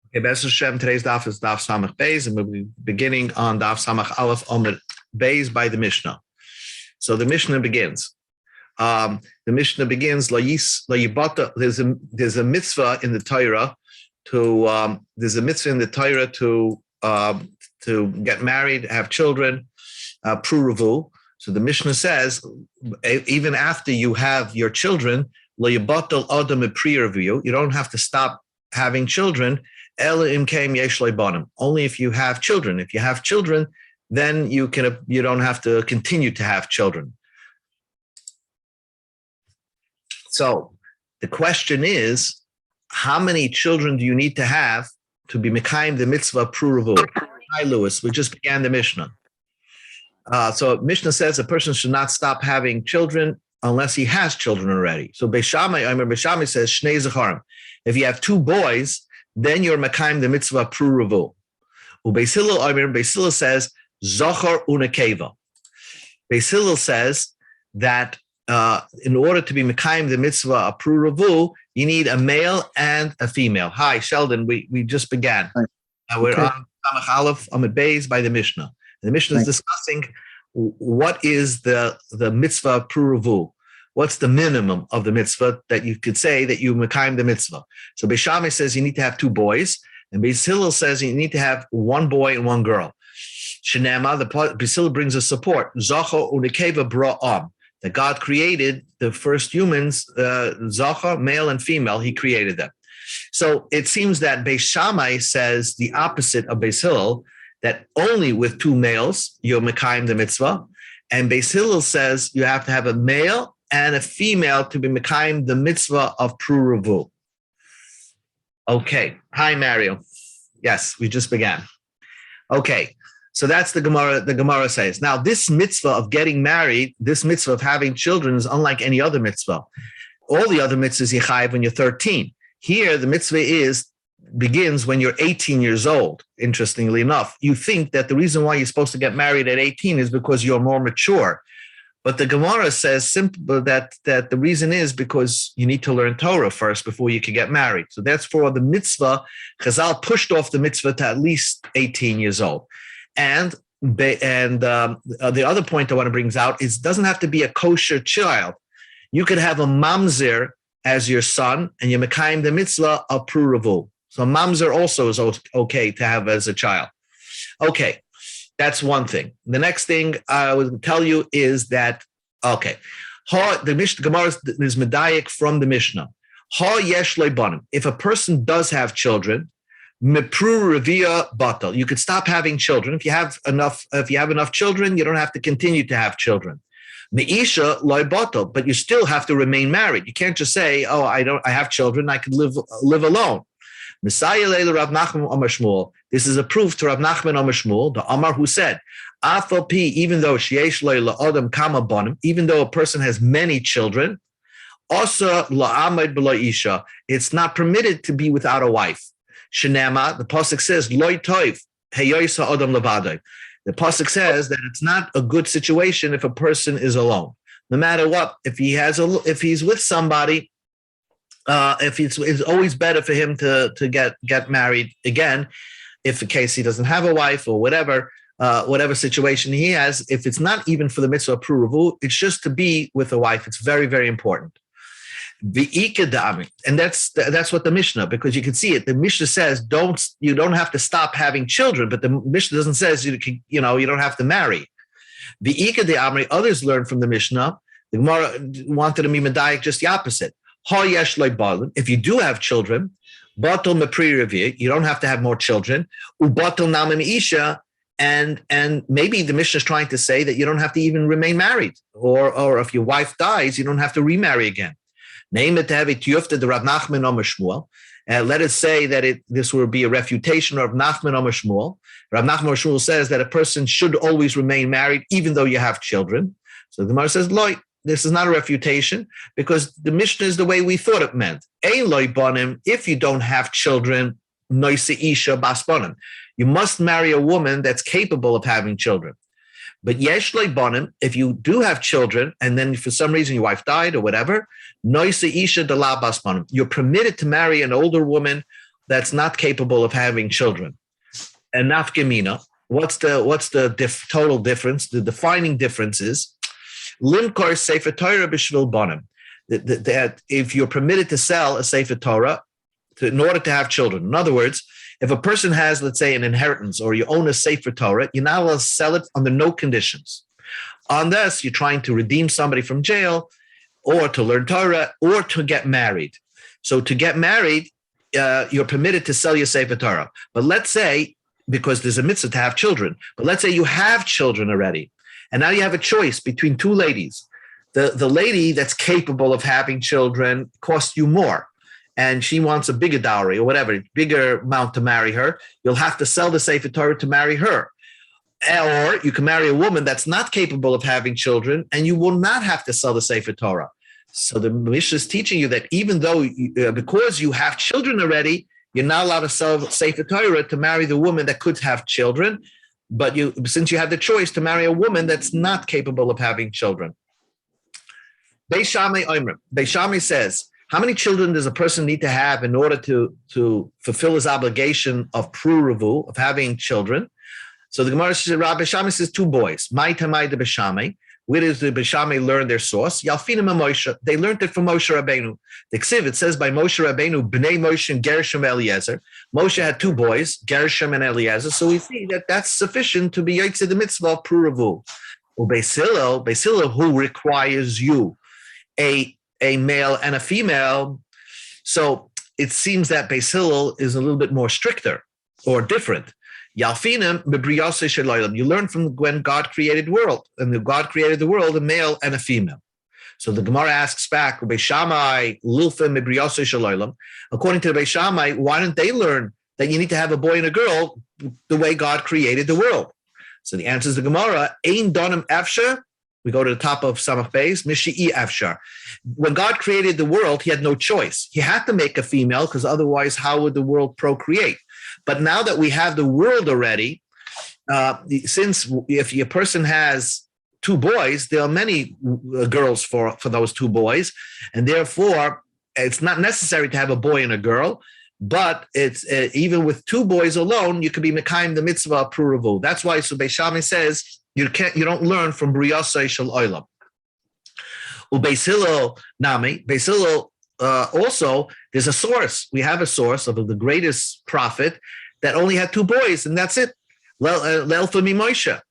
Okay, Be'ez Hashem, today's daf is daf Samach Beis, and we'll be beginning on daf Samach Aleph Omer Beis by the Mishnah. So the Mishnah begins. The Mishnah begins. There's a mitzvah in the Torah to get married, have children, pruruvu. So the Mishnah says, even after you have your children, lo yibatel adam pri'revu, you don't have to stop having children. Only if you have children. If you have children, then you don't have to continue to have children. So the question is, how many children do you need to have to be mekayim the mitzvah pruruvu? Hi, Lewis. We just began the Mishnah. So Mishnah says a person should not stop having children unless he has children already. So Beis Shammai says shnei zecharim. If you have two boys, then you're mekayim the mitzvah pruruvu. Beis Hillel says zachar unekeva. Beis Hillel says that in order to be mekayim the mitzvah pruruvu, you need a male and a female. Hi, Sheldon. We just began. We're on Samach Aleph Amud Beis by the Mishnah. The Mishnah is discussing what is the mitzvah pruruvu. What's the minimum of the mitzvah that you could say that you mekayim the mitzvah? So Beis Shammai says you need to have two boys, and Beis Hillel says you need to have one boy and one girl. Shenema, Beis Hillel brings a support. Zachar unekeva bra'am, that God created the first humans, Zachar, male and female, he created them. So it seems that Beis Shammai says the opposite of Beis Hillel, that only with two males you're mekayim the mitzvah, and Beis Hillel says you have to have a male and a female to be mekayim the mitzvah of pruruvu. Okay. Hi, Mario. Yes, we just began. Okay. So that's the Gemara. The Gemara says, now this mitzvah of getting married, this mitzvah of having children is unlike any other mitzvah. All the other mitzvahs you chayav when you're 13. Here, the mitzvah begins when you're 18 years old. Interestingly enough, you think that the reason why you're supposed to get married at 18 is because you're more mature. But the Gemara says simple that the reason is because you need to learn Torah first before you can get married. So that's for the mitzvah. Chazal pushed off the mitzvah to at least 18 years old. And the other point I want to bring out is it doesn't have to be a kosher child. You could have a mamzer as your son, and you're mekayim the mitzvah of pruruvu. So mamzer also is okay to have as a child. Okay. That's one thing. The next thing I would tell you is that, okay, the Gemara is medayik from the Mishnah. Ha yesh leibanim. If a person does have children, mepru revia batal. You could stop having children if you have enough children. You don't have to continue to have children. Meisha loy batal, but you still have to remain married. You can't just say, "Oh, I have children. I could live alone." This is a proof to Rav Nachman Amar Shmuel, the Amar who said, even though a person has many children, it's not permitted to be without a wife. Shenema, the pasuk says, the pasuk says that it's not a good situation if a person is alone. No matter what, if he's with somebody, it's always better for him to get married again, if in case he doesn't have a wife or whatever situation he has. If it's not even for the mitzvah pruruvu, it's just to be with a wife. It's very, very important. And that's what the Mishnah, because you can see it. The Mishnah says you don't have to stop having children, but the Mishnah doesn't say you don't have to marry. Others learn from the Mishnah. The Gemara wanted to be medayik just the opposite. If you do have children, you don't have to have more children. And maybe the Mishnah is trying to say that you don't have to even remain married, or if your wife dies, you don't have to remarry again. Name it to have it yufta the Rav Nachman Amar Shmuel. Let us say that this will be a refutation of Nachman Amar Shmuel. Rav Nachman Amar Shmuel says that a person should always remain married even though you have children. So the Gemara says, "Loi, this is not a refutation because the Mishnah is the way we thought it meant. Ein loi banim, if you don't have children, noise isha bas banim. You must marry a woman that's capable of having children. But yesh loi banim, if you do have children and then for some reason your wife died or whatever, noise isha de la bas banim. You're permitted to marry an older woman that's not capable of having children. And nafkamina, what's the total difference? The defining difference is limkor sefer Torah b'shvil banim. That if you're permitted to sell a sefer Torah in order to have children. In other words, if a person has, let's say, an inheritance or you own a sefer Torah, you're not allowed to sell it under no conditions. Unless you're trying to redeem somebody from jail or to learn Torah or to get married. So to get married, you're permitted to sell your sefer Torah. But let's say, because there's a mitzvah to have children, but let's say you have children already, and now you have a choice between two ladies. The lady that's capable of having children costs you more, and she wants a bigger dowry or whatever, bigger amount to marry her. You'll have to sell the sefer Torah to marry her. Or you can marry a woman that's not capable of having children, and you will not have to sell the sefer Torah. So the Mishnah is teaching you that even though, because you have children already, you're not allowed to sell sefer Torah to marry the woman that could have children, but since you have the choice to marry a woman that's not capable of having children. Beis Shammai says, how many children does a person need to have in order to fulfill his obligation of pruruvu, of having children? So the Gemara says, Beis Shammai says 2 boys. Mai tamai de Beis Shammai. Where does the Beis Shammai learn their source? Yalfinim and Moshe. They learned it from Moshe Rabbeinu. The Ksiv, it says by Moshe Rabbeinu, Bnei Moshe and Gershom Eliezer. Moshe had 2 boys, Gershom and Eliezer. So we see that that's sufficient to be Yotze the mitzvah of pruruvu. Beis Hillel, who requires you a male and a female. So it seems that Beis Hillel is a little bit more stricter or different. Yalfinim b'briyasei shel. You learn from when God created the world, and God created the world a male and a female. So the Gemara asks back, Beis Shammai lilfim b'briyasei shel. According to the Beis Shammai, why didn't they learn that you need to have a boy and a girl the way God created the world? So the answer is the Gemara, ein donim afshar. We go to the top of Samach Beis, Mishi'i afshar. When God created the world, he had no choice. He had to make a female, because otherwise how would the world procreate? But now that we have the world already, since if a person has 2 boys, there are many girls for those 2 boys, and therefore it's not necessary to have a boy and a girl. But it's even with 2 boys alone, you could be mekayim the mitzvah of pruruvu. That's why so Beis Shammai says you don't learn from briyasei shel olam. Beis Hillel nami. Beis Hillel also, there's a source. We have a source of the greatest prophet that only had 2 boys, and that's it. Le'elfa mi Moshe.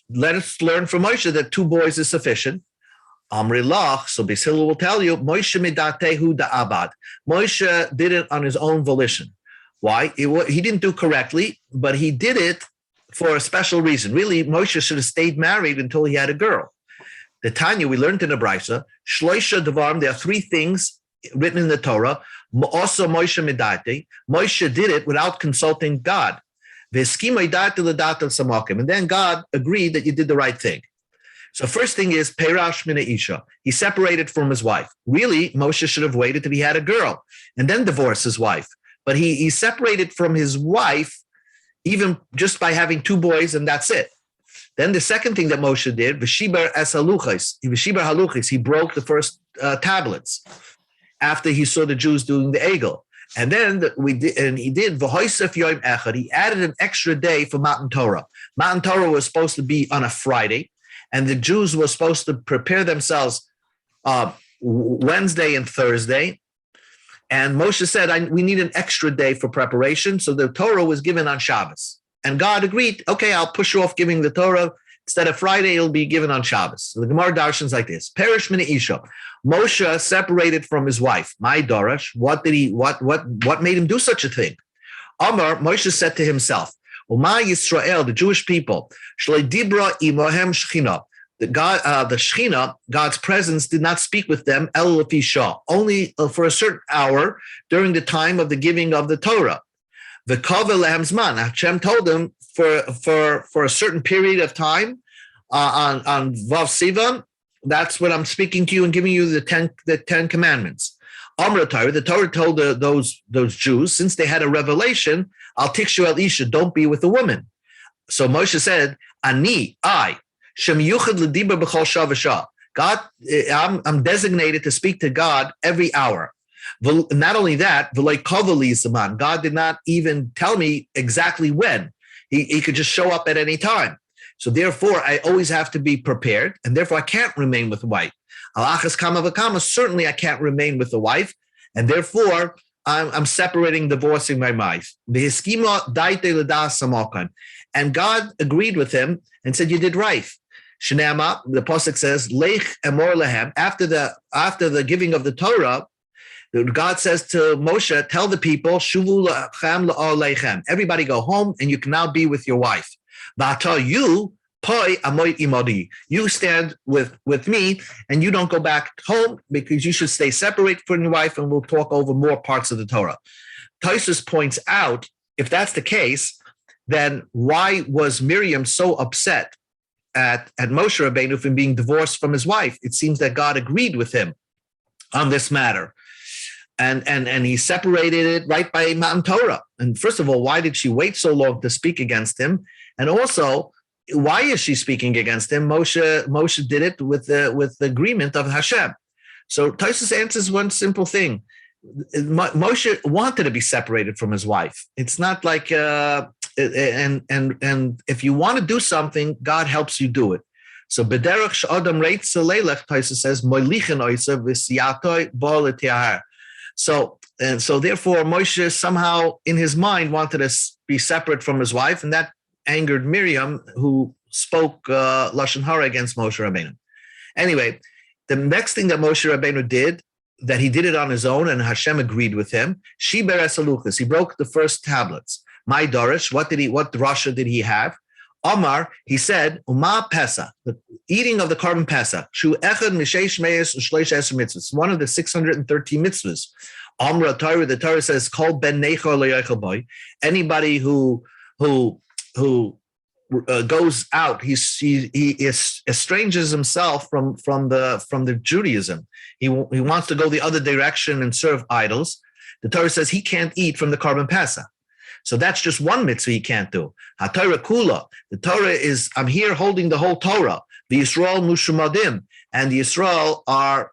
Let us learn from Moshe that 2 boys is sufficient. Amri lach, so Beis Hillel will tell you, Moshe midatehu da'abad. Moshe did it on his own volition. Why? He didn't do correctly, but he did it for a special reason. Really, Moshe should have stayed married until he had a girl. The Tanya, we learned in the Brisa, Shloisha Devarim, there are 3 things written in the Torah. Also Moshe midate. Moshe did it without consulting God. And then God agreed that you did the right thing. So first thing is Peirash Mina Isha. He separated from his wife. Really, Moshe should have waited till he had a girl and then divorce his wife. But he separated from his wife even just by having 2 boys, and that's it. Then the second thing that Moshe did, V'shibar es haluchis, he broke the first tablets after he saw the Jews doing the egel. And then he did v'hoisef yom echad. He added an extra day for Matan Torah. Matan Torah was supposed to be on a Friday, and the Jews were supposed to prepare themselves Wednesday and Thursday. And Moshe said, we need an extra day for preparation. So the Torah was given on Shabbos. And God agreed, okay, I'll push you off giving the Torah. Instead of Friday, it'll be given on Shabbos. So the Gemara darshans like this. Perish Mina Isha. Moshe separated from his wife. My Darash, what made him do such a thing? Amar, Moshe said to himself, Uma Yisrael, the Jewish people, Shlei Dibra Imohem Shechina. The Shechina, God's presence, did not speak with them, El Lefi Shah, only for a certain hour during the time of the giving of the Torah. The Kaveh Lehem Zman. Hashem told them for a certain period of time on Vav Sivan, that's when I'm speaking to you and giving you the 10 commandments. Amra Torah, the Torah told those Jews, since they had a revelation, Al Tikshu El Isha, don't be with a woman. So Moshe said, I, Shem Yuchad L'Dibra B'chol Shah V'Shah. God, I'm designated to speak to God every hour. Not only that, God did not even tell me exactly when. He could just show up at any time. So therefore, I always have to be prepared, and therefore I can't remain with the wife. Certainly I can't remain with the wife, and therefore I'm separating, divorcing my wife. And God agreed with him and said, you did right. Shnema, the pasuk says, Lech emor lehem, after the giving of the Torah, God says to Moshe, tell the people, Shuvu lachem la'olechem. Everybody go home and you can now be with your wife. V'ata you, poi amoit imodi. You stand with me and you don't go back home because you should stay separate from your wife, and we'll talk over more parts of the Torah. Tosfos points out, if that's the case, then why was Miriam so upset at Moshe Rabbeinu from being divorced from his wife? It seems that God agreed with him on this matter. And he separated it right by Mount Torah. And first of all, why did she wait so long to speak against him? And also, why is she speaking against him? Moshe did it with the agreement of Hashem. So Tosfos answers one simple thing. Moshe wanted to be separated from his wife. It's not like and if you want to do something, God helps you do it. So bederach she'adam reitz leilech, Tosfos says, moilichen oisa v'siyatoi bo l'tiahar. So therefore, Moshe somehow in his mind wanted to be separate from his wife, and that angered Miriam, who spoke Lashon Hara against Moshe Rabbeinu. Anyway, the next thing that Moshe Rabbeinu did, that he did it on his own, and Hashem agreed with him, Shiber es haluchos, he broke the first tablets. My Dorish, what Rasha did he have? Omar, he said, Uma Pesach, the eating of the korban Pesach, Shu echad mishesh meis u'shleish eser mitzvahs, one of the 613 mitzvahs. Amra Torah, the Torah says, Kol ben neichor le'yochel boy, anybody who goes out, he estranges himself from the Judaism. He wants to go the other direction and serve idols. The Torah says he can't eat from the korban Pesach. So that's just one mitzvah he can't do. HaTorah kula. The Torah is, I'm here holding the whole Torah. The Yisrael mushumadim, and the Yisrael are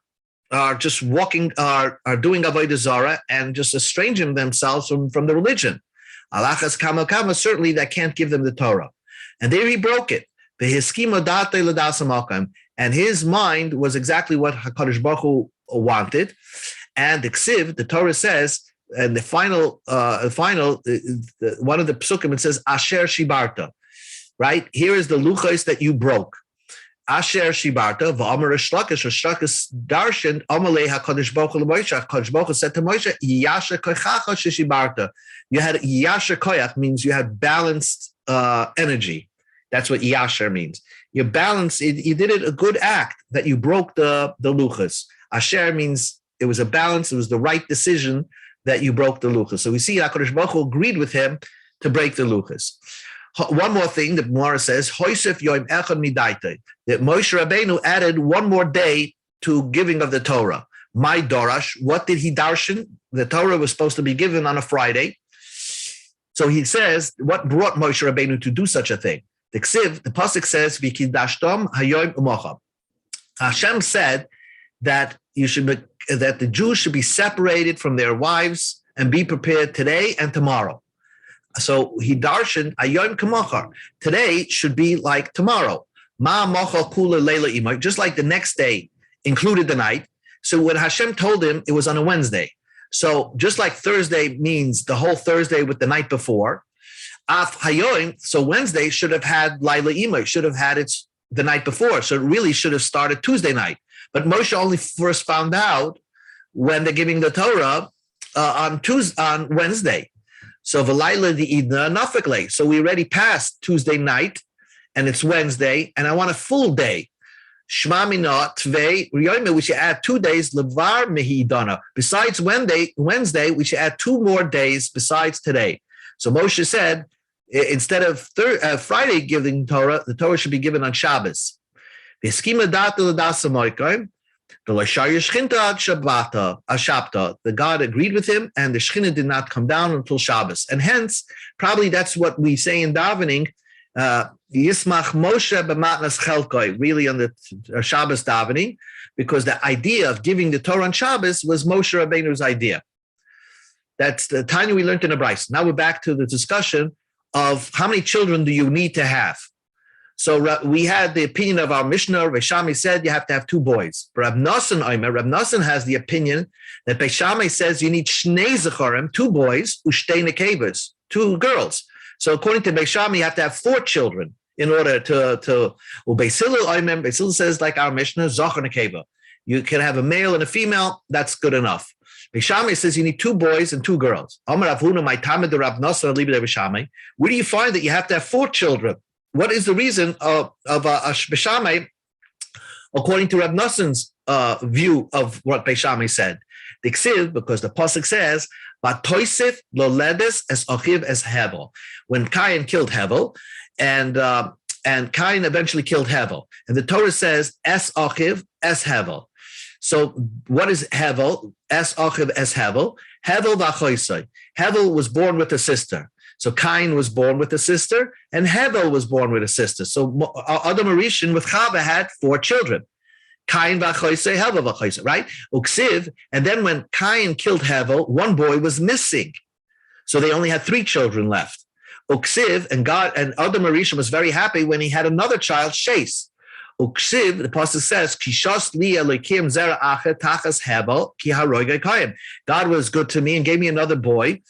just walking, are doing avodah zarah and just estranging themselves from the religion. Alachas kama kama, certainly that can't give them the Torah. And there he broke it. And his mind was exactly what HaKadosh Baruch Hu wanted. And the Ksiv, the Torah says, and the final, one of the psukim, it says, Asher Shibarta, right? Here is the luchos that you broke. Asher Shibarta, v'amar Shlakish darshan, amalei HaKadosh Baruch Hu l'Moshe. HaKadosh Baruch Hu said to Moshe, Yasher koichacha sheshibarta. You had Yasher koyach, means you had balanced energy. That's what Yasher means. You balanced, you did it a good act that you broke the luchos. Asher means it was a balance, it was the right decision that you broke the luchos. So we see HaKadosh Baruch Hu agreed with him to break the luchos. One more thing, the Gemara says, Hoisef Yom Echad Midaitei, that Moshe Rabbeinu added one more day to giving of the Torah. My Dorash, what did he darshan? The Torah was supposed to be given on a Friday. So he says, what brought Moshe Rabbeinu to do such a thing? The Ksiv, the pasuk says, "V'kidashtom hayoim u'mocha." Hashem said that that the Jews should be separated from their wives and be prepared today and tomorrow. So he darshan hayoim k'mocha. Today should be like tomorrow. Ma mocha kula leila imay, just like the next day included the night. So when Hashem told him, it was on a Wednesday. So just like Thursday means the whole Thursday with the night before. Af hayoim, so Wednesday should have had Laila Imay, should have had its the night before. So it really should have started Tuesday night. But Moshe only first found out when they're giving the Torah on Wednesday. So V'laila the Idna Nafikle. So we already passed Tuesday night, and it's Wednesday, and I want a full day. Shma mina tvei riyoyme, we should add 2 days levar mehidana. Besides Wednesday, we should add 2 more days besides today. So Moshe said, instead of Friday giving Torah, the Torah should be given on Shabbos. The God agreed with him, and the Shechina did not come down until Shabbos. And hence, probably that's what we say in davening, Yismach Moshe b'matnas chelkoi, really on the Shabbos davening, because the idea of giving the Torah on Shabbos was Moshe Rabbeinu's idea. That's the Tanya we learned in the Bryce. Now we're back to the discussion of how many children do you need to have. So we had the opinion of our Mishnah. Beis Shammai said you have to have 2 boys. Rab Nosson has the opinion that Beis Shammai says you need shnei zecharim, 2 boys, ushtei nekevos, 2 girls. So according to Beis Shammai, you have to have 4 children in order to Beis Hillel says, like our Mishnah, zachar nekeva. You can have a male and a female. That's good enough. Beis Shammai says you need 2 boys and 2 girls. Where do you find that you have to have 4 children? What is the reason of Beis Shammai, according to Rab Nosson's view of what Beis Shammai said? Because the pasuk says, "Vatoisif loledes es achiv es Hevel." When Cain killed Hevel, and Cain eventually killed Hevel, and the Torah says, "Es achiv es Hevel." So what is Hevel? Es achiv es Hevel. Hevel v'achoisai. Hevel was born with a sister. So Cain was born with a sister, and Hevel was born with a sister. So Adam Arishan with Chava had 4 children. Cain v'achoisai, Hevel v'achoisai, right? Uksiv, and then when Cain killed Hevel, 1 boy was missing. So they only had 3 children left. Uksiv, and Adam Arishan was very happy when he had another child, Shais. Uksiv, the pasuk says, "Kishas li Elokim zera acher tachas Hevel ki haroigay kayim." God was good to me and gave me another boy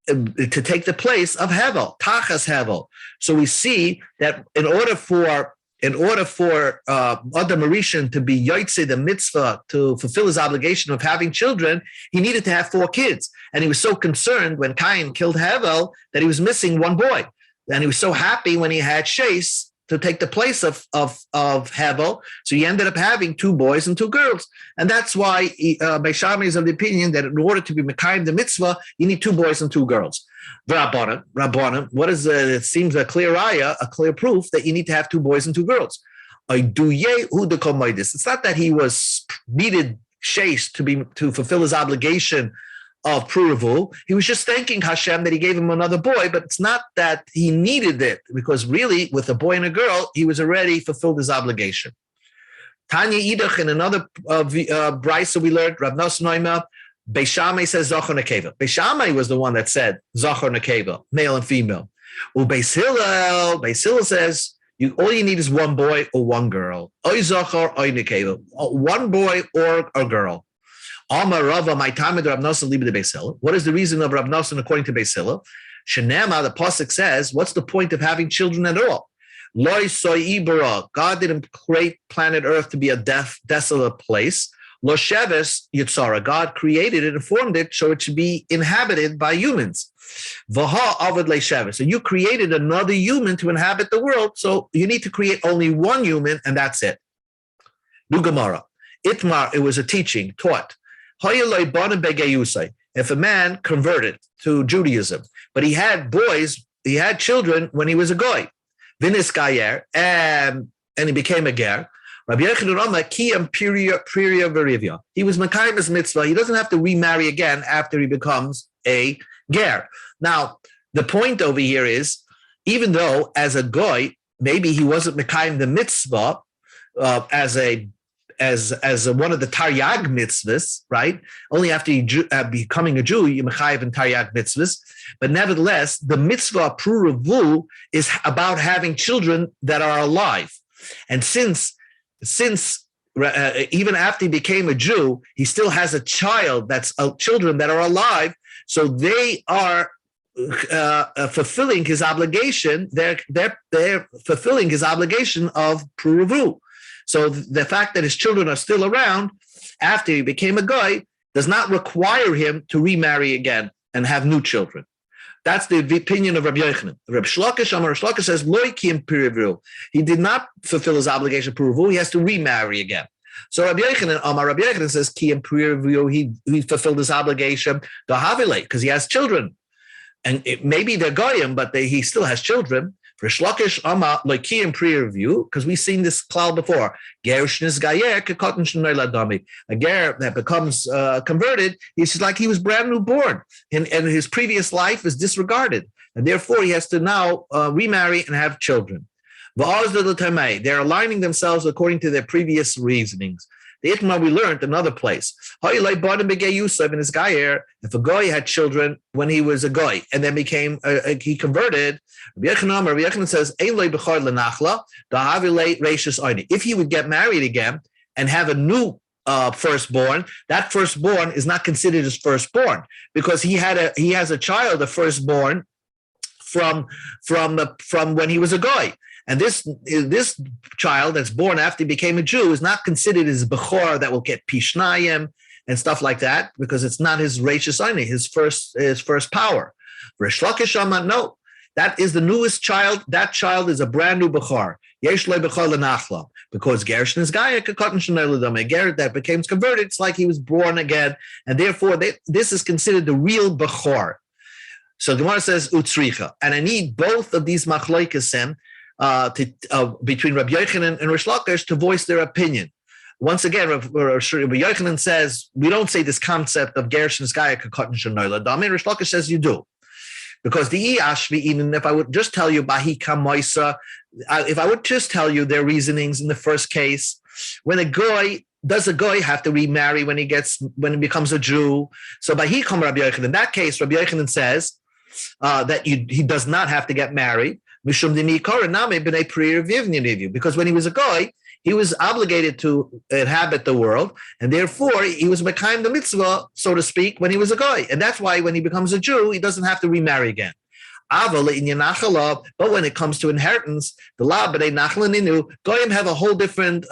to take the place of Hevel, tachas Hevel. So we see that in order for Adam Arishan to be yotze the mitzvah, to fulfill his obligation of having children, he needed to have 4 kids. And he was so concerned when Cain killed Hevel that he was missing 1 boy. And he was so happy when he had Shais to take the place of Hevel. So he ended up having 2 boys and 2 girls. And that's why Beis Shammai is of the opinion that in order to be mekayim the mitzvah, you need 2 boys and 2 girls. Rabbanan, what is it seems a clear ayah, a clear proof that you need to have 2 boys and 2 girls. It's not that he needed Shais to fulfill his obligation of Pruruvu. He was just thanking Hashem that he gave him another boy, but it's not that he needed it, because really with a boy and a girl, he was already fulfilled his obligation. Tanya Idach, in another brisa we learned, Rav Nosson Beis Shammai says Zachar Nekeva. Beis Shammai was the one that said Zachar Nekeva, male and female. Beis Hillel says all you need is 1 boy or 1 girl. Oy Zachar, oy Nekeva. 1 boy or a girl. Amar Rava, my time with Rav Nosson libe de Beis Hillel. What is the reason of Rav Nosson according to Beis Hillel? Shenema, the pasuk says, what's the point of having children at all? Loi soy ibara. God didn't create planet Earth to be a desolate place. Lo sheves yitzara. God created it and formed it so it should be inhabited by humans. Vaha avad le sheves. So you created another human to inhabit the world. So you need to create only 1 human, and that's it. Nu Gemara. Itmar, it was a teaching taught. If a man converted to Judaism, but he had children when he was a goy, Vinis Gayer, and he became a ger. Rabbi Yochanan Rama, Kiyam Priya Verivya. He was Mekayim his mitzvah. He doesn't have to remarry again after he becomes a ger. Now, the point over here is, even though as a goy, maybe he wasn't Mekayim the mitzvah as one of the Taryag mitzvahs, right? Only after you becoming a Jew, you mechayiv in Taryag mitzvahs. But nevertheless, the mitzvah pruruvu is about having children that are alive. And since even after he became a Jew, he still has a child children that are alive. So they are fulfilling his obligation. They're fulfilling his obligation of pruruvu. So the fact that his children are still around after he became a guy does not require him to remarry again and have new children. That's the opinion of Rabbi Yochanan. Rabbi Shlokish says, Loi kiyam pirivu. He did not fulfill his obligation of pirivu. He has to remarry again. So Rabbi Yochanan says, kiyam pirivu, he fulfilled his obligation, because he has children. And maybe they're goyim, but he still has children. For Shlokish Ama Loikiyim pre-review, because we've seen this cloud before. Gershnis Gayer Kekotin Shnei Ladami. A ger that becomes converted, he's like he was brand new born, and his previous life is disregarded, and therefore he has to now remarry and have children. They're aligning themselves according to their previous reasonings. The Itmar we learned another place. If a guy had children when he was a guy and then he converted, Rabbi Yochanan says, if he would get married again and have a new firstborn, that firstborn is not considered his firstborn because he has a child, a firstborn from when he was a guy. And this child that's born after he became a Jew is not considered his bechor that will get pishnayim and stuff like that because it's not his reishis ayni, his first power. Rish Lakish Amar, no, that is the newest child. That child is a brand new bechor. Yesh le bechor lenachla, because Gershon is gaya kekatan shenei l'dam. A ger that became converted, it's like he was born again, and therefore this is considered the real bechor. So Gemara says utzricha, and I need both of these machlokesem between Rabbi Yochanan and Rish Lakish to voice their opinion. Once again, Rabbi Yochanan says we don't say this concept of Gershon's gaya kekatan shenei l'dam. Rish Lakish says you do. Because the Ashvi, even if I would just tell you Bahi Kamoisa, if I would just tell you their reasonings in the first case, when does a goy have to remarry when he becomes a Jew? So Bahi Kam Rabbi Yochanan, in that case, Rabbi Yochanan says that he does not have to get married. Because when he was a goy, he was obligated to inhabit the world, and therefore he was mekayim the mitzvah, so to speak, when he was a goy. And that's why when he becomes a Jew, he doesn't have to remarry again. But when it comes to inheritance, the law b'nei nachla ninu, goyim have a whole different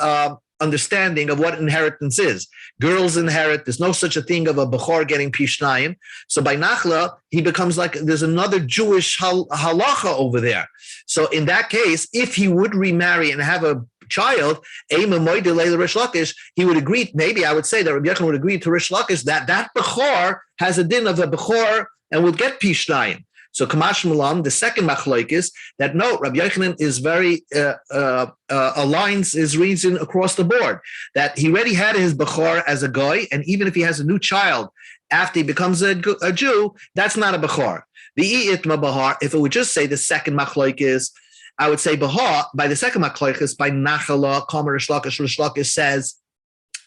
understanding of what inheritance is. Girls inherit. There's no such a thing of a bechor getting pishnayim. So by nachla, he becomes like there's another Jewish halacha over there. So in that case, if he would remarry and have a child, he would agree, maybe I would say that Rabbi Yochanan would agree to Rish Lakish that bechor has a din of a bechor and would get pishnayim. So Kamash Mulam, the second machlok is that no, Rabbi Yochanan is very aligns his reason across the board, that he already had his bechor as a goy, and even if he has a new child after he becomes a Jew, that's not a bechor. The itma bahar, if it would just say the second machlok is, I would say bahar, by the second machlok is by nachala, Kamar Rish Lakish says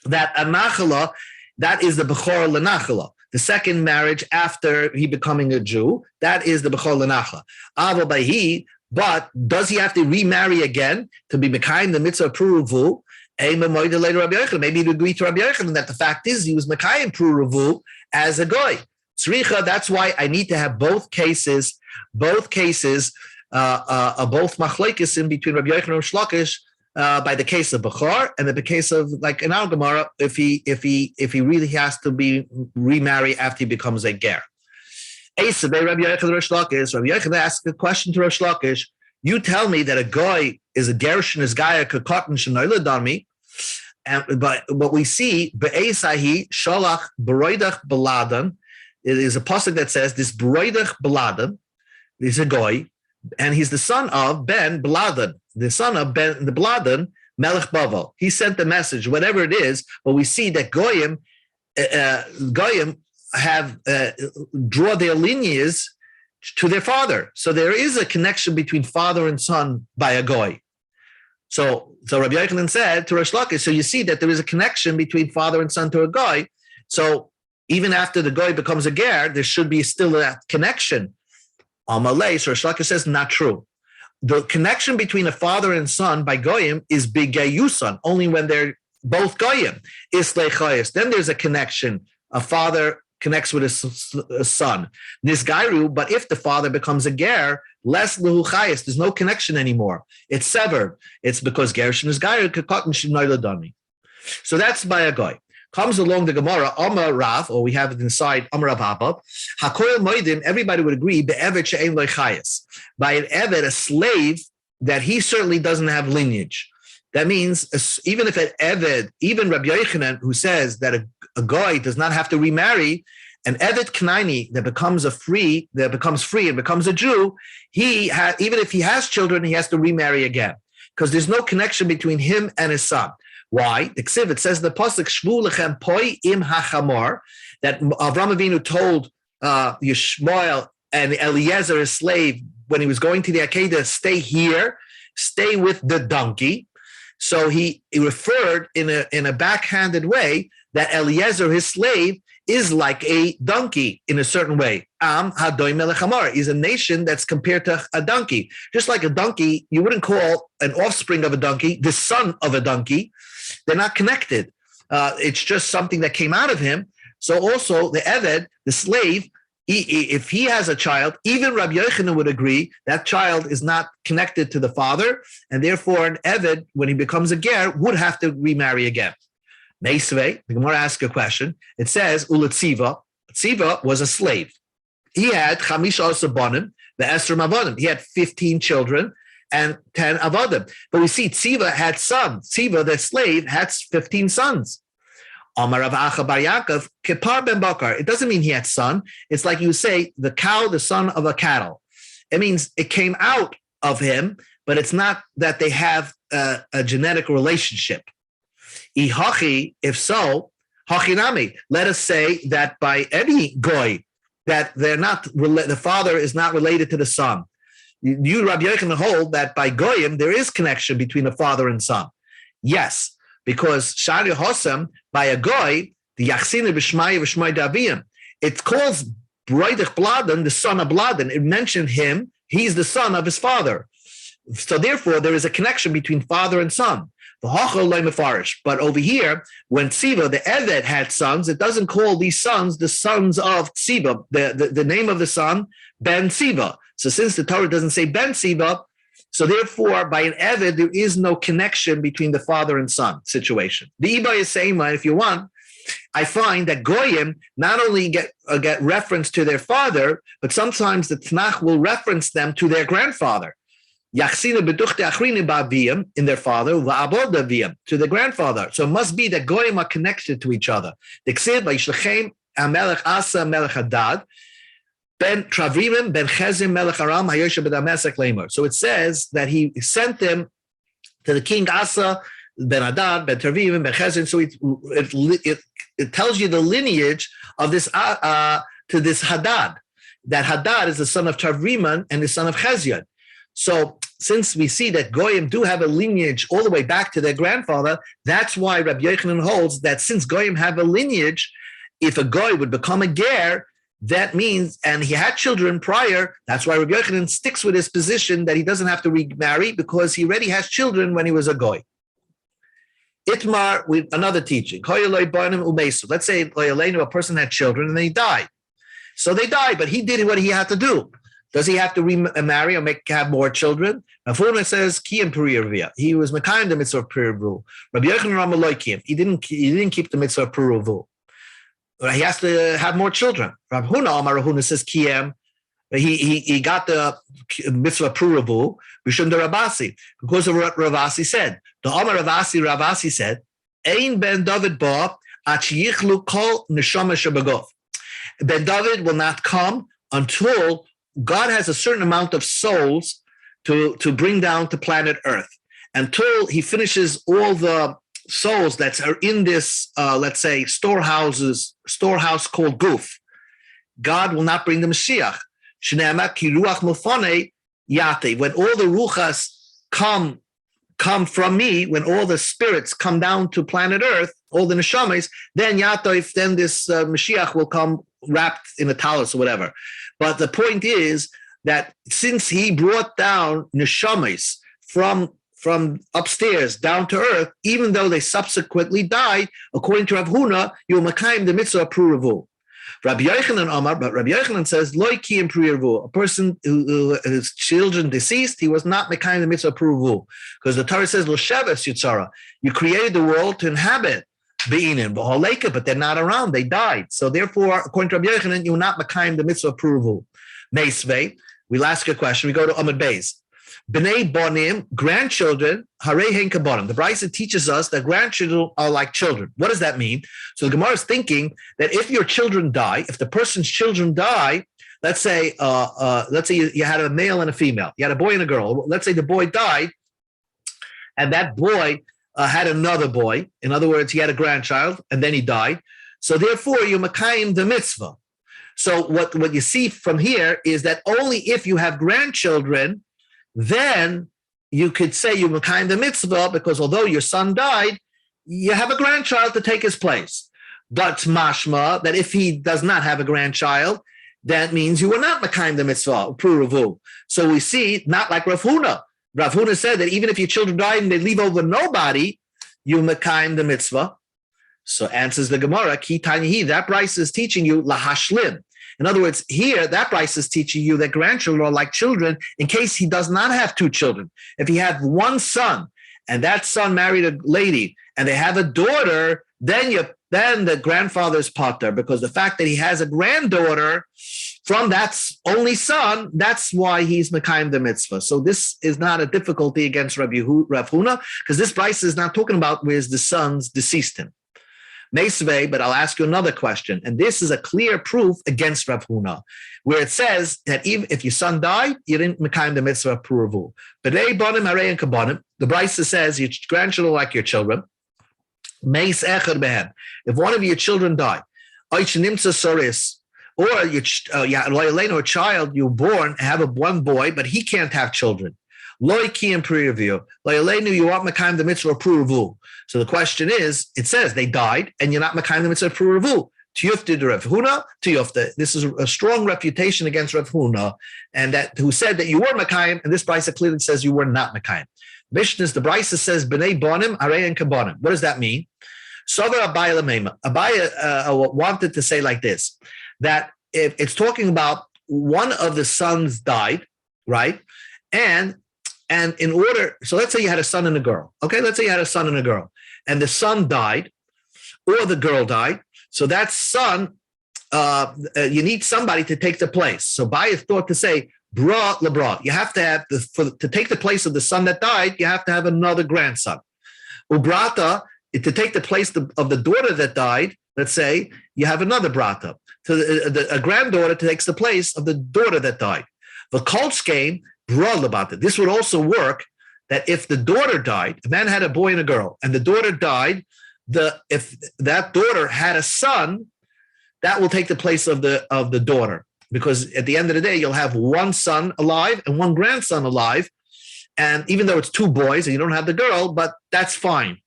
that a nachala, that is the bechor lenachala. The second marriage after he becoming a Jew, that is the bechor lenachla. Ava bahi, but does he have to remarry again to be mekayim the mitzvah pruruvu? Maybe he'd agree to Rabbi Yochanan that the fact is he was mekayim pruruvu as a goy. Tzricha, that's why I need to have both cases, both machlokes in between Rabbi Yochanan and Rish Lakish. By the case of Bechor and the case of, like in our Gemara, if he really has to be remarry after he becomes a ger. Rabbi Yochanan asked a question to Rish Lakish. You tell me that a goy is a gershon is gaya kekatan shenoilad dami, but what we see be'esahi shalach b'roidach beladan. It is a pasuk that says this b'roidach beladan is a goy, and he's the son of Ben Beladan, the son of Ben the Beladan, Melech Bavel. He sent the message, whatever it is, but we see that Goyim have draw their lineages to their father. So there is a connection between father and son by a Goy. So Rabbi Yochanan said to Rish Lakish, so you see that there is a connection between father and son to a Goy. So even after the Goy becomes a Ger, there should be still that connection. Amalei, so Rish Lakish says, not true. The connection between a father and son by Goyim is b'gayusan, only when they're both Goyim. Islay chayis. Then there's a connection. A father connects with his son. Nisgairu, but if the father becomes a ger, less lehu chayis. There's no connection anymore. It's severed. It's because gershon is gairu kekatan shinoiladani. So that's by a Goy. Comes along the Gemara, Amar Rav, or we have it inside Amar Rav Abba. Hakoil Moedim, everybody would agree, be'eved she'ein lo chayis. By an eved, a slave, that he certainly doesn't have lineage. That means even if an eved, even Rabbi Yochanan, who says that a goy does not have to remarry, an eved knaini that becomes free and becomes a Jew, even if he has children, he has to remarry again because there's no connection between him and his son. Why? The Ksiv, it says the pasuk Shvu lechem poi im hachamor, that Avraham Avinu told Yishmael and Eliezer, his slave, when he was going to the Akedah, stay here, stay with the donkey. So he referred in a backhanded way that Eliezer, his slave, is like a donkey in a certain way. Hadoy melech hamar is a nation that's compared to a donkey. Just like a donkey, you wouldn't call an offspring of a donkey the son of a donkey. They're not connected. It's just something that came out of him. So also the Eved, the slave, if he has a child, even Rabbi Yochanan would agree that child is not connected to the father, and therefore an Eved, when he becomes a ger, would have to remarry again. Meisvei, the Gemara asks a question. It says, Uletziva, Tziva was a slave. He had Chamisha Sabonim, the Esrim Avodim. He had 15 children and 10 Avodim. But we see Tziva had sons. Tziva, the slave, had 15 sons. Amar Rav Acha bar Yaakov, Kipar ben Bakar. It doesn't mean he had son. It's like you say, the cow, the son of a cattle. It means it came out of him, but it's not that they have a genetic relationship. If so, hachinami. Let us say that by any goy, that they're not the father is not related to the son. You, Rabbi Yochanan, hold that by goyim there is connection between the father and son. Yes, because shari hosam by a goy the yachsina b'shmai v'shmai daviyim. It calls Broidich Bladen the son of Bladen. It mentioned him. He's the son of his father. So therefore, there is a connection between father and son. But over here, when Tziva, the Eved, had sons, it doesn't call these sons the sons of Tziva. The name of the son, Ben Tziva. So since the Torah doesn't say Ben Tziva, so therefore, by an Eved, there is no connection between the father and son situation. The Iba is saying, if you want, I find that Goyim not only get reference to their father, but sometimes the Tanakh will reference them to their grandfather. Yachsina beduchte achrine ba'aviyim, in their father, va'abod aviyim, to the grandfather. So it must be that Goyim are connected to each other. Diksiv vayishlachem amelech Asa melech Hadad, ben Travimim ben Chezim melech Aram hayoshe b'Damasek lemer. So it says that he sent them to the king Asa ben Hadad ben Travimim ben Chezim. So it tells you the lineage of this to this Hadad. That Hadad is the son of Travimim and the son of Chezion. So since we see that Goyim do have a lineage all the way back to their grandfather, that's why Rabbi Yochanan holds that since Goyim have a lineage, if a Goy would become a ger, that means, and he had children prior, that's why Rabbi Yochanan sticks with his position that he doesn't have to remarry because he already has children when he was a Goy. Itmar, with another teaching. Let's say a person had children and then he died. So they died, but he did what he had to do. Does he have to remarry or have more children? Rav Huna says, Kiyam Puriyavia. He was Mekayim the mitzvah of Puriyavu. Rabbi Yochanan Ramaloikiyim. He didn't keep the mitzvah of Puriyavu. He has to have more children. Rav Huna, Amar Rav Huna says, Kiyam. He got the mitzvah of Puriyavu, Bishum de Ravasi, because of what Ravasi said. The Amar Ravasi said, Ein ben David ba at yichlu kol neshama shebagov. Ben David will not come until God has a certain amount of souls to bring down to planet Earth until he finishes all the souls that are in this, let's say, storehouse called Guf. God will not bring the Mashiach. When all the ruchas come from me, when all the spirits come down to planet Earth, all the neshamas, then this Mashiach will come wrapped in a talus or whatever. But the point is that since he brought down neshamas from upstairs down to earth, even though they subsequently died, according to Rav Huna, you'll makayim the mitzvah of Puravu. Rabbi Yochanan Amar, but Rabbi Yochanan says, Loi kiyim Puravu, a person who his children deceased, he was not makayim the mitzvah of Puravu, because the Torah says, Lo sheves yitzara, you created the world to inhabit. But they're not around. They died. So therefore, according to Rabbi Yochanan, you're not makayim the mitzvah of Puravu. Meisvei, we'll ask a question. We go to Amud Beis. Bnei bonim, grandchildren, harei hein kabonim. The Brisa teaches us that grandchildren are like children. What does that mean? So the Gemara is thinking that if your children die, if the person's children die, let's say you had a male and a female, you had a boy and a girl. Let's say the boy died, and that boy had another boy. In other words, he had a grandchild, and then he died. So therefore, you makayim the mitzvah. So what you see from here is that only if you have grandchildren, then you could say you mekayim the mitzvah because although your son died, you have a grandchild to take his place. But mashma, that if he does not have a grandchild, that means you were not mekayim the mitzvah, pruruvu. So we see, not like Rav Huna. Rav Huna said that even if your children died and they leave over nobody, you mekayim the mitzvah. So answers the Gemara, ki tanihi, that Bryce is teaching you lahashlim. In other words, here, that Bryce is teaching you that grandchildren are like children in case he does not have two children. If he had one son and that son married a lady and they have a daughter, then the grandfather's pater, because the fact that he has a granddaughter from that only son, that's why he's mekayim the mitzvah. So this is not a difficulty against Rav Huna, because this Bryce is not talking about where the son's deceased him. Meisvei, but I'll ask you another question, and this is a clear proof against Rav Huna, where it says that even if your son died, you didn't mekayim the mitzvah pruruvu. B'nei banim harei and kabanim, the Brisa says your grandchildren are like your children. Meis echad behem. If one of your children died, oich nimtza soris, or a child you born have one boy, but he can't have children. Loi kiyam priyavio, loyalenu you are mekayim the mitzvah pruruvu. So the question is, it says they died, and you're not mekayim the mitzvah pruruvu. Tiyufta to Rav Huna, tiyufta. This is a strong refutation against Rav Huna, and that who said that you were mekayim, and this Brisa clearly says you were not mekayim. Mishnah, the Brisa says b'nei bonim arei and kabonim. What does that mean? Sover Abaya Lamema. Abaya wanted to say like this, that if it's talking about one of the sons died, right, and in order, so let's say you had a son and a girl. Okay, let's say you had a son and a girl, and the son died, or the girl died. So that son, you need somebody to take the place. So Baya thought to say, bra lebra. You have to have to take the place of the son that died. You have to have another grandson. Ubrata, to take the place of the daughter that died. Let's say you have another brata. A granddaughter takes the place of the daughter that died. The Koltzkein. This would also work that if the daughter died, a man had a boy and a girl, and the daughter died, if that daughter had a son, that will take the place of the daughter, because at the end of the day, you'll have one son alive and one grandson alive, and even though it's two boys and you don't have the girl, but that's fine.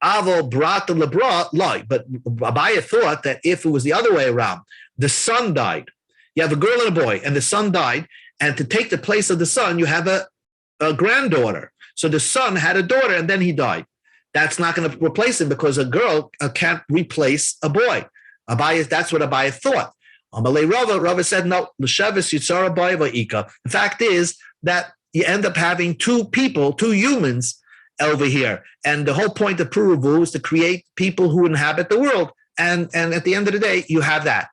Avo brata lebra lie, but Abaya thought that if it was the other way around, the son died, you have a girl and a boy, and the son died. And to take the place of the son, you have a granddaughter. So the son had a daughter and then he died. That's not going to replace him because a girl can't replace a boy. That's what Abaya thought. Amalei Rava said, no, the fact is that you end up having two people, two humans over here. And the whole point of Puruvu is to create people who inhabit the world. And at the end of the day, you have that.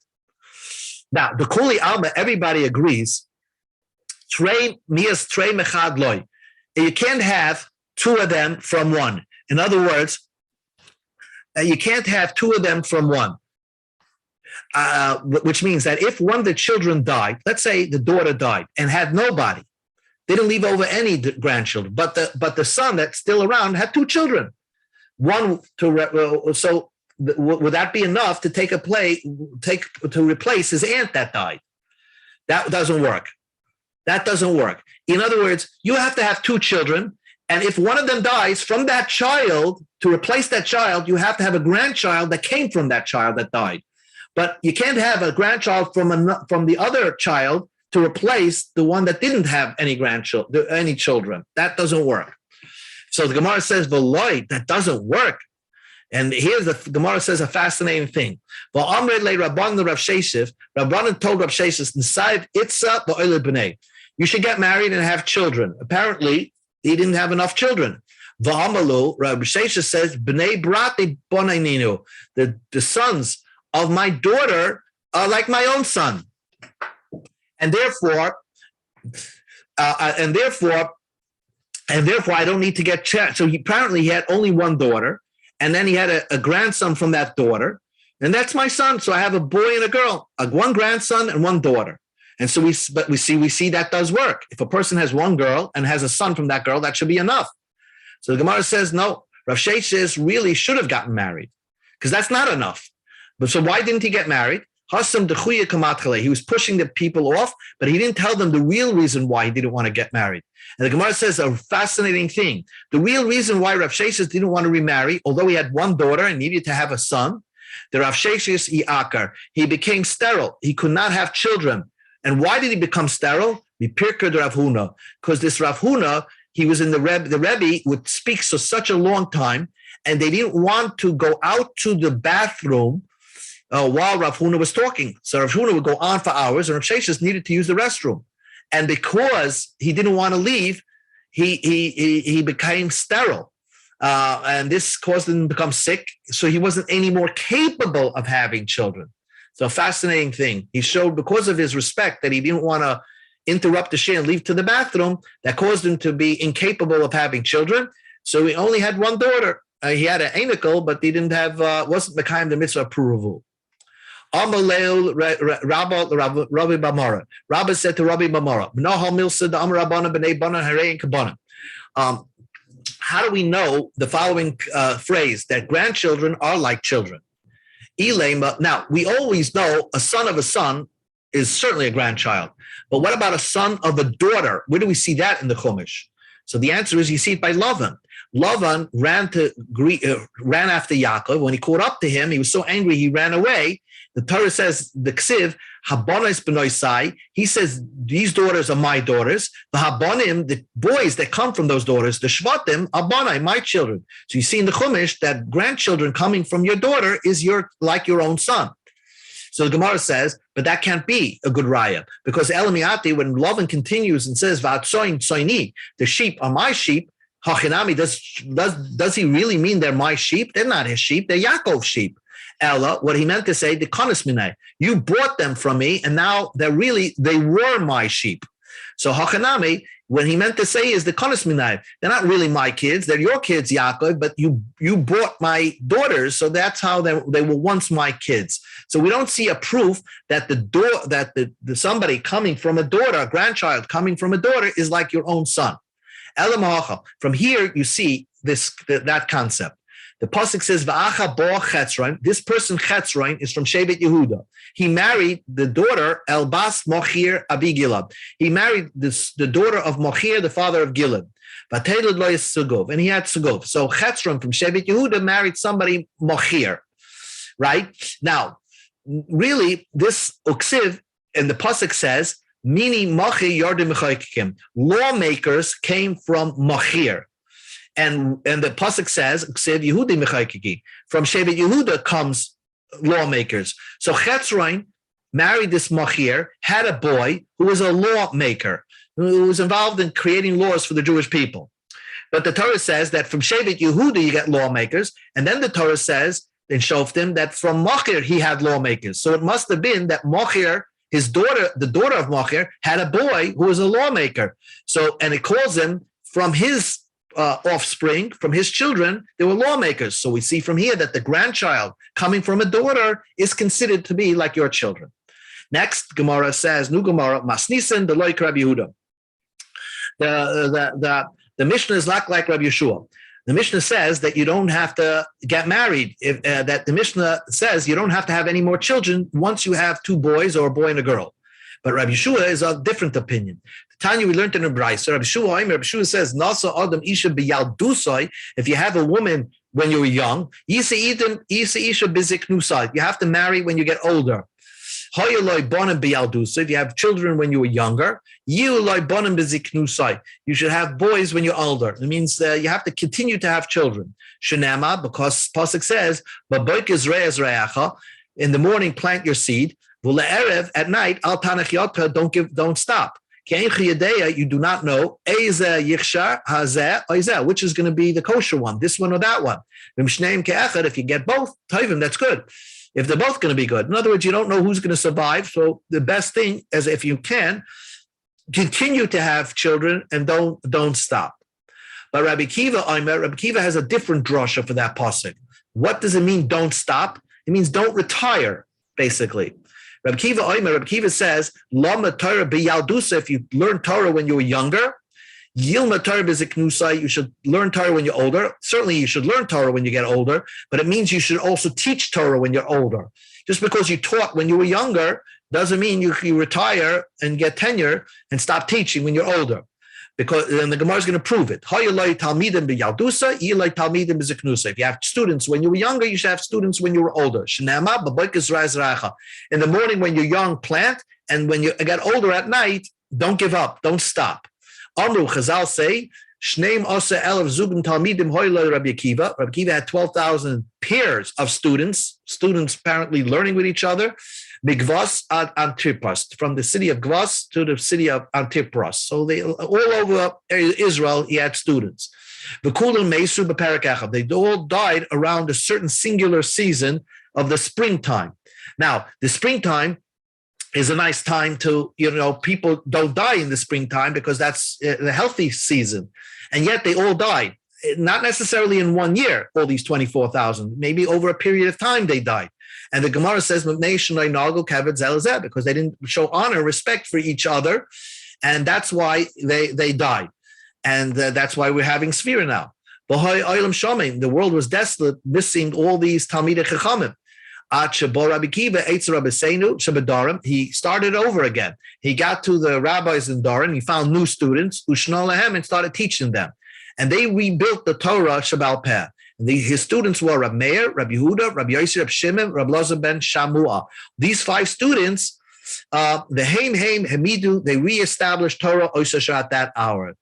Now, the Kuli Alma, everybody agrees. You can't have two of them from one. In other words, you can't have two of them from one, which means that if one of the children died, let's say the daughter died and had nobody, they didn't leave over any grandchildren, but the son that's still around had two children. Would that be enough to replace his aunt that died? That doesn't work. That doesn't work. In other words, you have to have two children, and if one of them dies from that child, to replace that child, you have to have a grandchild that came from that child that died. But you can't have a grandchild from the other child to replace the one that didn't have any children. That doesn't work. So the Gemara says, "Veloy," that doesn't work. And here's the Gemara says a fascinating thing. Rabbanan told Rav Sheshes, you should get married and have children. Apparently, he didn't have enough children. V'amalu, Rav Sheshes says, B'nei brati bonaininu, the sons of my daughter are like my own son. And therefore, I don't need to get checked. So apparently he had only one daughter, and then he had a grandson from that daughter, and that's my son. So I have a boy and a girl, one grandson and one daughter. And so we see that does work. If a person has one girl and has a son from that girl, that should be enough. So the Gemara says, no, Rav Sheshes really should have gotten married because that's not enough. But so why didn't he get married? Hasam dechuya kamatchale. He was pushing the people off, but he didn't tell them the real reason why he didn't want to get married. And the Gemara says a fascinating thing. The real reason why Rav Sheshes didn't want to remarry, although he had one daughter and needed to have a son, the Rav Sheshes Iakar, he became sterile. He could not have children. And why did he become sterile? Mipirka Rav Huna. Because this Rav Huna, he was in the Rebbe. The Rebbe would speak for such a long time, and they didn't want to go out to the bathroom while Rav Huna was talking. So Rav Huna would go on for hours, and Rav Sheshes needed to use the restroom. And because he didn't want to leave, he became sterile. And this caused him to become sick. So he wasn't any more capable of having children. So a fascinating thing. He showed, because of his respect, that he didn't want to interrupt the shir and leave to the bathroom, that caused him to be incapable of having children. So he only had one daughter. He had an anicle, but he didn't have, wasn't Mekayim the mitzvah approval. Amalel Rabbi Bamara. Rabbi said to Rabbi Bamara, how do we know the following phrase, that grandchildren are like children? Now, we always know a son of a son is certainly a grandchild. But what about a son of a daughter? Where do we see that in the Chumash? So the answer is you see it by Lavan. Lavan ran after Yaakov. When he caught up to him, he was so angry he ran away. The Torah says, the Ksiv, Habonis benoisai, he says, these daughters are my daughters. The Habonim, the boys that come from those daughters, the Shvatim, Abonai, my children. So you see in the Chumash that grandchildren coming from your daughter is like your own son. So the Gemara says, but that can't be a good raya, because Elamiati, when Lavan continues and says, Vatsoin tsoini, the sheep are my sheep, Hachinami, does he really mean they're my sheep? They're not his sheep, they're Yaakov's sheep. Ella, what he meant to say, the konis minai, you bought them from me, and now they were my sheep. So Hachanami, what he meant to say is the konis minai, they're not really my kids, they're your kids, Yaakov, but you bought my daughters, so that's how they were once my kids. So we don't see a proof that the somebody coming from a daughter, a grandchild coming from a daughter, is like your own son. From here you see that concept. The pasuk says, "Va'acha bo Chetzron." This person Chetzron is from Shevet Yehuda. He married the daughter Elbas Mochir Abi Gilad. He married the daughter of Mochir, the father of Gilad. V'teilad lo Sugov, and he had Sugov. So Chetzron from Shevet Yehuda married somebody Mochir. Right now, really, this uksiv and the pasuk says, "Mini Mochir Yordim Mechaykim." Lawmakers came from Mochir. And the pasuk says, Yehudi Mechaykiki. From Shevet Yehuda comes lawmakers. So Chetzron married this Machir, had a boy who was a lawmaker, who was involved in creating laws for the Jewish people. But the Torah says that from Shevet Yehuda you get lawmakers, and then the Torah says in Shoftim that from Machir he had lawmakers. So it must have been that Machir, his daughter, the daughter of Machir, had a boy who was a lawmaker. So, and it calls him from his offspring, from his children, they were lawmakers. So we see from here that the grandchild coming from a daughter is considered to be like your children. Next, Gemara says, New Gemara, Masnisan the Loik Rabbi Yehuda. The Mishnah is not like Rabbi Yeshua. The Mishnah says that you don't have to get married. That the Mishnah says you don't have to have any more children once you have two boys or a boy and a girl. But Rabbi Yeshua is of different opinion. Tanya, we learned in a brayso. Rabbi Yeshua says, "Nasa adam isha biyaldusai." If you have a woman when you were young, yisa isha biziknusai. You have to marry when you get older. Hoyaloi bonim biyaldusai. If you have children when you were younger, yiuloi bonim biziknusai. You should have boys when you're older. It means you have to continue to have children. Shenema, because pasuk says, "Baboik izreas reacha." In the morning, plant your seed. V'le'erev, at night, al tanach yota, don't stop. You do not know which is going to be the kosher one, this one or that one. If you get both, that's good. If they're both going to be good. In other words, you don't know who's going to survive. So the best thing is, if you can, continue to have children and don't stop. But Rabbi Kiva has a different drasha for that pasuk. What does it mean, don't stop? It means don't retire, basically. Rabbi Kiva says, Lama Torah b'yaldusa, if you learn Torah when you were younger, Yilma Torah b'ziknusa, you should learn Torah when you're older. Certainly you should learn Torah when you get older, but it means you should also teach Torah when you're older. Just because you taught when you were younger doesn't mean you retire and get tenure and stop teaching when you're older. Because then the Gemara is going to prove it. If you have students when you were younger, you should have students when you were older. In the morning when you're young, plant, and when you get older at night, don't give up, don't stop. Amru, Chazal say, Rabbi Akiva had 12,000 pairs of students apparently learning with each other. Migvas ad Antipras, from the city of Gvas to the city of Antipras. So they all over Israel, he had students. They all died around a certain singular season of the springtime. Now, the springtime is a nice time to, people don't die in the springtime because that's the healthy season. And yet they all died. Not necessarily in 1 year, all these 24,000, maybe over a period of time they died. And the Gemara says, because they didn't show honor, respect for each other. And that's why they died. And that's why we're having Sfira now. The world was desolate, missing all these Talmidei Chachamim. He started over again. He got to the rabbis in Doran, he found new students, and started teaching them. And they rebuilt the Torah Shabbal Peh. His students were Rab Meir, Rabbi Yehuda, Rabbi Yossi, Rab Shimon, Rab Loza ben Shamua. These 5 students, the Heim Hamidu, they reestablished Torah Oisasha at that hour.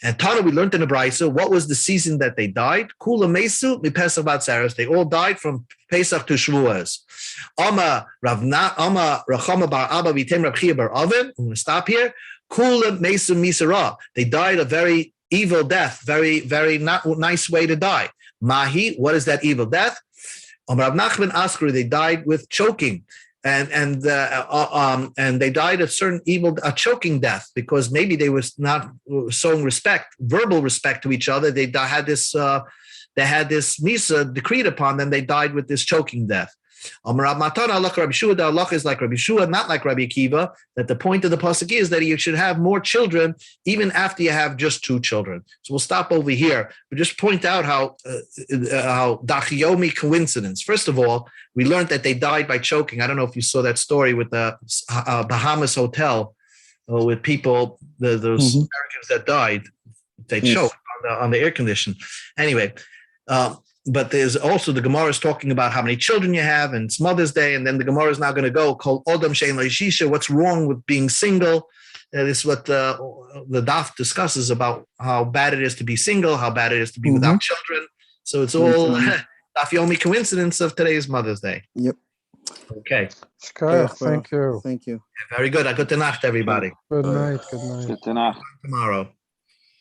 And Tana, we learned in the Brisa, what was the season that they died? Kula Mesu, Mi Pesach Batzaros. They all died from Pesach to Shavuos. Ama Rachama Bar Abba Vitem Rab Chia Bar Oven. I'm going to stop here. Kula Mesu Misara. They died a very evil death, very, very not nice way to die. Mahi, what is that evil death? Rav Nachman Askari, they died with choking, and they died of certain a choking death because maybe they was not showing verbal respect to each other. They had this misa decreed upon them. They died with this choking death. Rav Matan Allah Rabbi Shua, the Allah is like Rabbi Shua, not like Rabbi Akiva, that the point of the pasuk is that you should have more children even after you have just 2 children. So we'll stop over here, but just point out how Daf Yomi coincidence. First of all, we learned that they died by choking. I don't know if you saw that story with the Bahamas hotel with people, those Americans that died, they choked on the air condition. Anyway, but there's also the Gemara is talking about how many children you have, and it's Mother's Day, and then the Gemara is now going to go called Odam Shein Leishisha. What's wrong with being single? This is what the Daf discusses about how bad it is to be single, how bad it is to be without children. So it's all Daf Yomi coincidence of today's Mother's Day. Yep. Okay. Thank you. Thank you. Very good. Good night, everybody. Good night. Good night. Good night. Tomorrow.